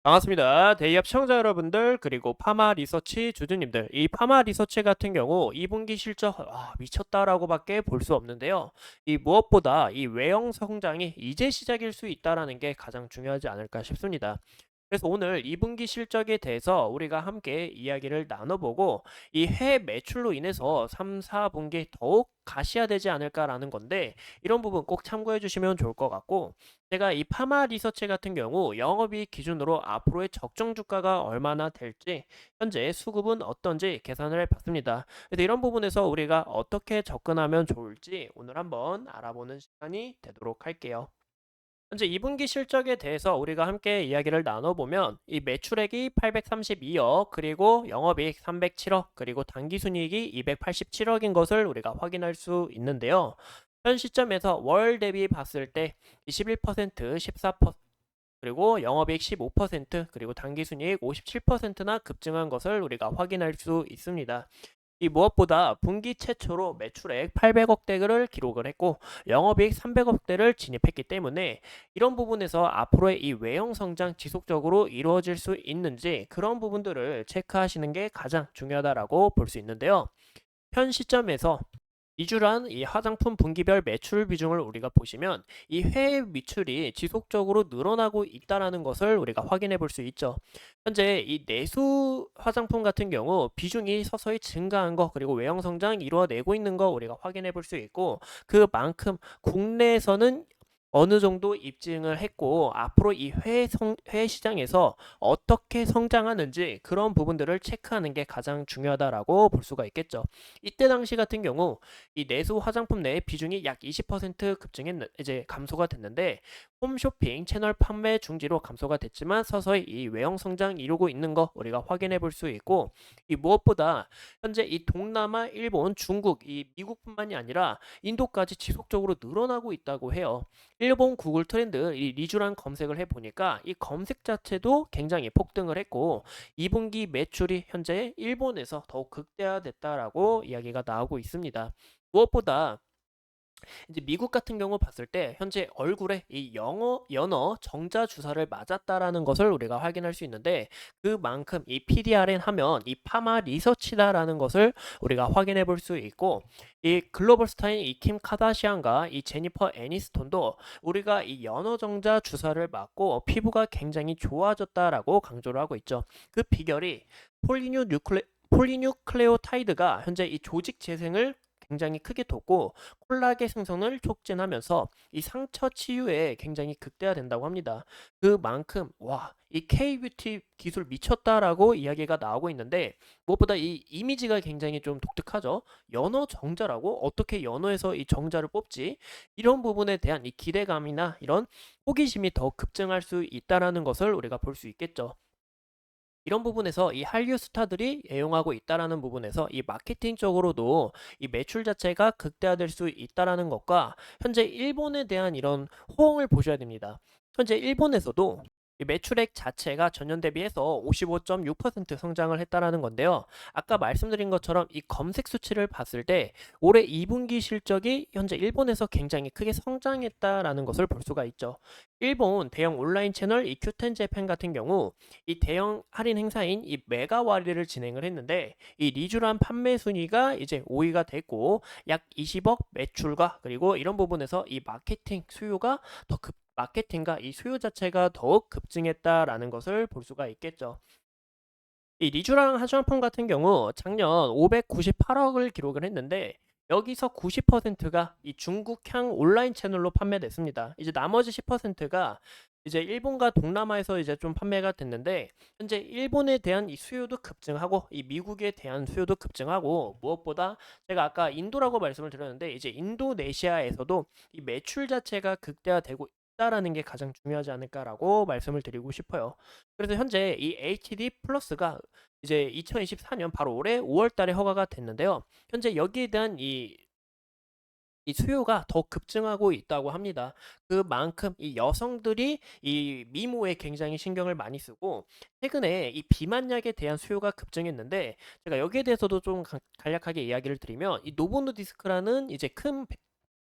반갑습니다. 데이합 시청자 여러분들 그리고 파마 리서치 주주님들, 이 파마 리서치 같은 경우 2분기 실적 미쳤다라고밖에 볼 수 없는데요. 이 무엇보다 이 외형 성장이 이제 시작일 수 있다라는 게 가장 중요하지 않을까 싶습니다. 그래서 오늘 2분기 실적에 대해서 우리가 함께 이야기를 나눠보고 이 해외 매출로 인해서 3, 4분기 더욱 가시화되지 않을까라는 건데, 이런 부분 꼭 참고해 주시면 좋을 것 같고, 제가 이 파마 리서치 같은 경우 영업이익 기준으로 앞으로의 적정 주가가 얼마나 될지, 현재 수급은 어떤지 계산을 해봤습니다. 그래서 이런 부분에서 우리가 어떻게 접근하면 좋을지 오늘 한번 알아보는 시간이 되도록 할게요. 현재 2분기 실적에 대해서 우리가 함께 이야기를 나눠보면, 이 매출액이 832억, 그리고 영업이익 307억, 그리고 당기순이익이 287억인 것을 우리가 확인할 수 있는데요. 현 시점에서 월 대비 봤을 때 21%, 14%, 그리고 영업이익 15%, 그리고 당기순이익 57%나 급증한 것을 우리가 확인할 수 있습니다. 이 무엇보다 분기 최초로 매출액 800억대를 기록을 했고 영업이익 300억대를 진입했기 때문에, 이런 부분에서 앞으로의 이 외형 성장 지속적으로 이루어질 수 있는지 그런 부분들을 체크하시는 게 가장 중요하다라고 볼 수 있는데요. 현 시점에서 이주란 이 화장품 분기별 매출 비중을 우리가 보시면, 이 해외 매출이 지속적으로 늘어나고 있다라는 것을 우리가 확인해 볼 수 있죠. 현재 이 내수 화장품 같은 경우 비중이 서서히 증가한 거, 그리고 외형 성장 이루어내고 있는 거 우리가 확인해 볼 수 있고, 그만큼 국내에서는 어느 정도 입증을 했고 앞으로 이 해외 시장에서 어떻게 성장하는지 그런 부분들을 체크하는 게 가장 중요하다라고 볼 수가 있겠죠. 이때 당시 같은 경우 이 내수 화장품 내 비중이 약 20% 이제 감소가 됐는데, 홈쇼핑 채널 판매 중지로 감소가 됐지만 서서히 이 외형 성장 이루고 있는 거 우리가 확인해 볼 수 있고, 이 무엇보다 현재 이 동남아, 일본, 중국, 이 미국뿐만이 아니라 인도까지 지속적으로 늘어나고 있다고 해요. 일본 구글 트렌드 이 리쥬란 검색을 해보니까 이 검색 자체도 굉장히 폭등을 했고 2분기 매출이 현재 일본에서 더욱 극대화됐다라고 이야기가 나오고 있습니다. 무엇보다 이제 미국 같은 경우 봤을 때 현재 얼굴에 이 연어 정자 주사를 맞았다라는 것을 우리가 확인할 수 있는데, 그만큼 이 PDRN 하면 이 파마 리서치다라는 것을 우리가 확인해 볼 수 있고, 이 글로벌 스타인 이 킴 카다시안과 이 제니퍼 애니스톤도 우리가 이 연어 정자 주사를 맞고 피부가 굉장히 좋아졌다라고 강조를 하고 있죠. 그 비결이 폴리뉴클레오타이드가 현재 이 조직 재생을 굉장히 크게 돕고 콜라겐 생성을 촉진하면서 이 상처 치유에 굉장히 극대화된다고 합니다. 그만큼 이 K-뷰티 기술 미쳤다라고 이야기가 나오고 있는데, 무엇보다 이 이미지가 굉장히 좀 독특하죠. 연어 정자라고, 어떻게 연어에서 이 정자를 뽑지? 이런 부분에 대한 이 기대감이나 이런 호기심이 더 급증할 수 있다라는 것을 우리가 볼 수 있겠죠. 이런 부분에서 이 한류 스타들이 애용하고 있다라는 부분에서 이 마케팅적으로도 이 매출 자체가 극대화될 수 있다라는 것과, 현재 일본에 대한 이런 호응을 보셔야 됩니다. 현재 일본에서도 이 매출액 자체가 전년 대비해서 55.6% 성장을 했다라는 건데요. 아까 말씀드린 것처럼 이 검색 수치를 봤을 때 올해 2분기 실적이 현재 일본에서 굉장히 크게 성장했다라는 것을 볼 수가 있죠. 일본 대형 온라인 채널 이 큐텐 재팬 같은 경우 이 대형 할인 행사인 이 메가와리를 진행을 했는데, 이 리쥬란 판매 순위가 이제 5위가 됐고 약 20억 매출과, 그리고 이런 부분에서 이 마케팅과 이 수요 자체가 더욱 급증했다라는 것을 볼 수가 있겠죠. 이 리쥬랑 화장품 같은 경우 작년 598억을 기록을 했는데, 여기서 90%가 이 중국향 온라인 채널로 판매됐습니다. 이제 나머지 10%가 이제 일본과 동남아에서 이제 좀 판매가 됐는데, 현재 일본에 대한 이 수요도 급증하고 이 미국에 대한 수요도 급증하고, 무엇보다 제가 아까 인도라고 말씀을 드렸는데 이제 인도네시아에서도 이 매출 자체가 극대화되고 있다라는 게 가장 중요하지 않을까라고 말씀을 드리고 싶어요. 그래서 현재 이 HD 플러스가 이제 2024년 바로 올해 5월 달에 허가가 됐는데요. 현재 여기에 대한 이 수요가 더 급증하고 있다고 합니다. 그만큼 이 여성들이 이 미모에 굉장히 신경을 많이 쓰고, 최근에 이 비만약에 대한 수요가 급증했는데, 제가 여기에 대해서도 좀 간략하게 이야기를 드리면, 이 노보노디스크라는 이제 큰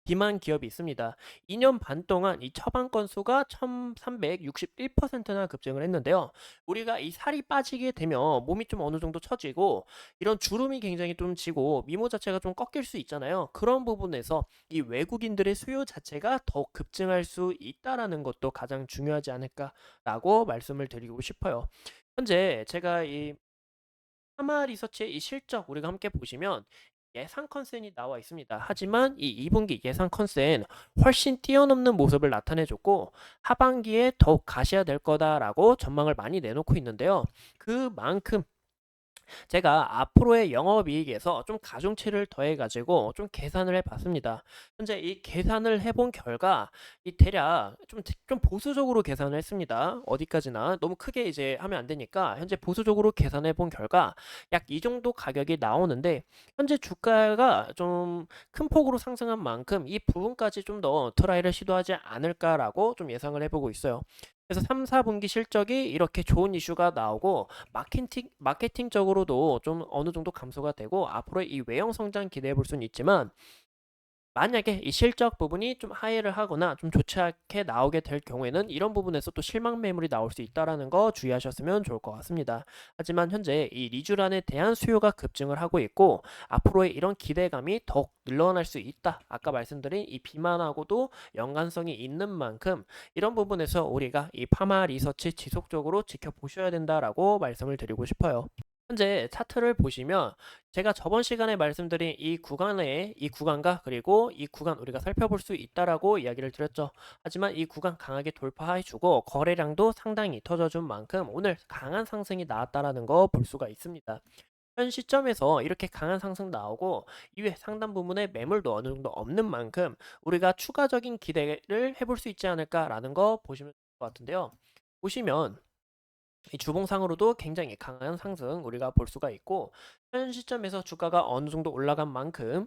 비만 기업이 있습니다. 2년 반 동안 이 처방 건수가 1361%나 급증을 했는데요. 우리가 이 살이 빠지게 되면 몸이 좀 어느 정도 처지고 이런 주름이 굉장히 좀 지고 미모 자체가 좀 꺾일 수 있잖아요. 그런 부분에서 이 외국인들의 수요 자체가 더 급증할 수 있다라는 것도 가장 중요하지 않을까라고 말씀을 드리고 싶어요. 현재 제가 이 파마 리서치의 이 실적 우리가 함께 보시면 예상 컨센이 나와 있습니다. 하지만 이 2분기 예상 컨센 훨씬 뛰어넘는 모습을 나타내줬고 하반기에 더욱 가셔야 될 거다라고 전망을 많이 내놓고 있는데요. 그만큼 제가 앞으로의 영업이익에서 좀 가중치를 더해가지고 좀 계산을 해봤습니다. 현재 이 계산을 해본 결과 이 대략 좀 보수적으로 계산을 했습니다. 어디까지나 너무 크게 이제 하면 안 되니까 현재 보수적으로 계산해 본 결과 약 이 정도 가격이 나오는데 현재 주가가 좀 큰 폭으로 상승한 만큼 이 부분까지 좀 더 트라이를 시도하지 않을까라고 좀 예상을 해보고 있어요. 그래서 3, 4분기 실적이 이렇게 좋은 이슈가 나오고 마케팅적으로도 좀 어느 정도 감소가 되고 앞으로 이 외형 성장 기대해 볼 수는 있지만 만약에 이 실적 부분이 좀 하회를 하거나 좀 좋지 않게 나오게 될 경우에는 이런 부분에서 또 실망 매물이 나올 수 있다라는 거 주의하셨으면 좋을 것 같습니다. 하지만 현재 이 리쥬란에 대한 수요가 급증을 하고 있고 앞으로의 이런 기대감이 더욱 늘어날 수 있다. 아까 말씀드린 이 비만하고도 연관성이 있는 만큼 이런 부분에서 우리가 이 파마 리서치 지속적으로 지켜보셔야 된다라고 말씀을 드리고 싶어요. 현재 차트를 보시면 제가 저번 시간에 말씀드린 이 구간과 그리고 이 구간 우리가 살펴볼 수 있다라고 이야기를 드렸죠. 하지만 이 구간 강하게 돌파해주고 거래량도 상당히 터져준 만큼 오늘 강한 상승이 나왔다라는 거 볼 수가 있습니다. 현 시점에서 이렇게 강한 상승 나오고 이외 상단 부분에 매물도 어느 정도 없는 만큼 우리가 추가적인 기대를 해볼 수 있지 않을까라는 거 보시면 될 것 같은데요. 보시면 이 주봉상으로도 굉장히 강한 상승 우리가 볼 수가 있고 현 시점에서 주가가 어느 정도 올라간 만큼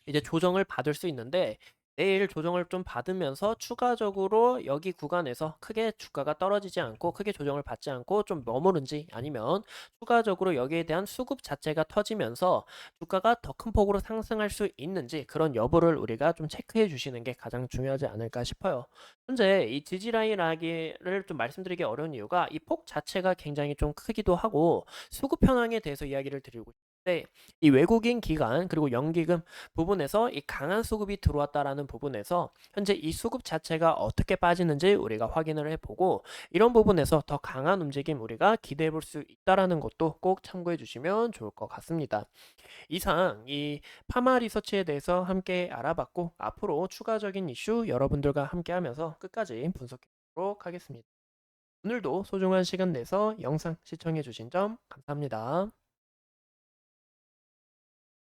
이제 조정을 받을 수 있는데 내일 조정을 좀 받으면서 추가적으로 여기 구간에서 크게 주가가 떨어지지 않고 크게 조정을 받지 않고 좀 머무른지 아니면 추가적으로 여기에 대한 수급 자체가 터지면서 주가가 더 큰 폭으로 상승할 수 있는지 그런 여부를 우리가 좀 체크해 주시는 게 가장 중요하지 않을까 싶어요. 현재 이 지지라인 라기를 좀 말씀드리기 어려운 이유가 이 폭 자체가 굉장히 좀 크기도 하고 수급 현황에 대해서 이야기를 드리고 있는데 이 외국인 기관 그리고 연기금 부분에서 이 강한 수급이 들어왔다라는 부분에서 현재 이 수급 자체가 어떻게 빠지는지 우리가 확인을 해보고 이런 부분에서 더 강한 움직임 우리가 기대해 볼 수 있다라는 것도 꼭 참고해 주시면 좋을 것 같습니다. 이상 이 파마 리서치에 대해서 함께 알아봤고 앞으로 추가적인 이슈 여러분들과 함께 하면서 끝까지 분석해 보도록 하겠습니다. 오늘도 소중한 시간 내서 영상 시청해 주신 점 감사합니다.